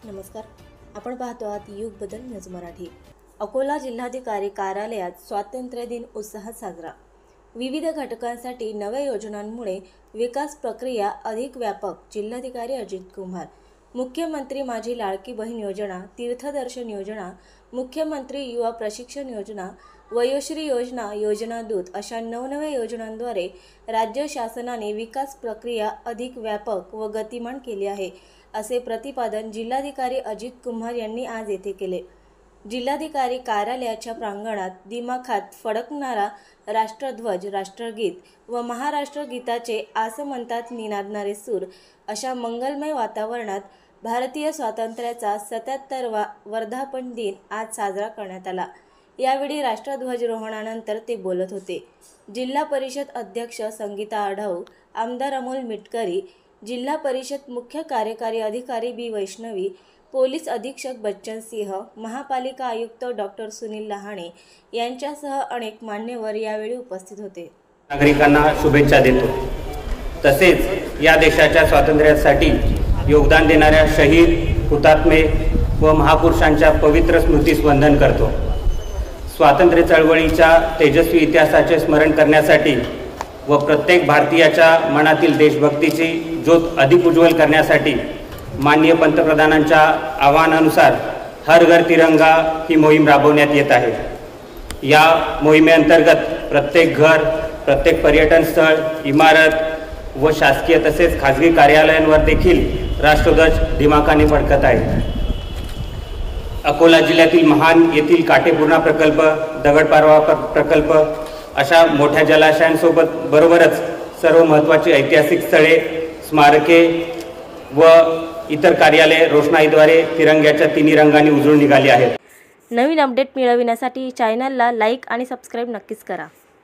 नमस्कार, आपण पाहतो आहात युग बदल न्यूज मराठी। अकोला जिल्हाधिकारी कार्यालयात स्वातंत्र्य दिन उत्साहात साजरा। विविध घटकांसाठी नव्या योजनांमुळे विकास प्रक्रिया अधिक व्यापक। जिल्हाधिकारी अजित कुमार। मुख्यमंत्री माझी लाडकी बहीण योजना, तीर्थदर्शन योजना, मुख्यमंत्री युवा प्रशिक्षण योजना, वयोश्री योजना, योजना दूत अशा नवनव्या योजनांद्वारे राज्य शासनाने विकास प्रक्रिया अधिक व्यापक व गतिमान केली आहे, असे प्रतिपादन जिल्हाधिकारी अजित कुमार यांनी आज येथे केले। जिल्हाधिकारी कार्यालयाच्या प्रांगणात दिमाखात फडकणारा राष्ट्रध्वज, राष्ट्रगीत व महाराष्ट्र गीताचे आसमंतात निनादणारे सूर अशा मंगलमय वातावरणात भारतीय स्वातंत्र्याचा 77वा वर्धापन दिन आज साजरा करण्यात आला। यावेळी राष्ट्रध्वजारोहणानंतर ते बोलत होते। जिल्हा परिषद अध्यक्ष संगीता आढाव, आमदार अमोल मिटकरी, जिल्हा परिषद मुख्य कार्यकारी अधिकारी बी वैष्णवी, पोलीस अधीक्षक बच्चन सिंह, महापालिका आयुक्त डॉक्टर सुनील लहाणे यांच्यासह अनेक मान्यवर यावेळी उपस्थित होते। नागरिकांना शुभेच्छा देतो। तसेच या देशाच्या स्वातंत्र्यासाठी योगदान देणाऱ्या शहीद, हुतात्मे व महापुरुषांच्या पवित्र स्मृतीस वंदन करतो। स्वातंत्र्य चळवळीच्या तेजस्वी इतिहासाचे स्मरण करण्यासाठी व प्रत्येक भारतीयाच्या मनातील देशभक्तीची ज्योत अधिक उज्ज्वल करण्यासाठी माननीय पंतप्रधानांच्या आवाहनानुसार हर घर तिरंगा ही मोहीम राबवण्यात येत आहे। या मोहिमेअंतर्गत प्रत्येक घर, प्रत्येक पर्यटन स्थळ, इमारत व शासकीय तसेच खाजगी कार्यालयांवर देखील राष्ट्रध्वज दिमाखाने फडकत आहे। अकोला जिल्ह्यातील महान येथील काटेपूर्णा प्रकल्प, दगडपारवा प्रकल्प अशा मोठ्या जलाशयांसोबत बरोबरच सर्व महत्त्वाची ऐतिहासिक स्थळे, स्मारके व इतर कार्यालये रोषणाईद्वारे तिरंग्याच्या तिन्ही रंगांनी उजळून निघाली आहेत। नवीन अपडेट मिळविण्यासाठी चॅनलला लाईक आणि सबस्क्राईब नक्कीच करा।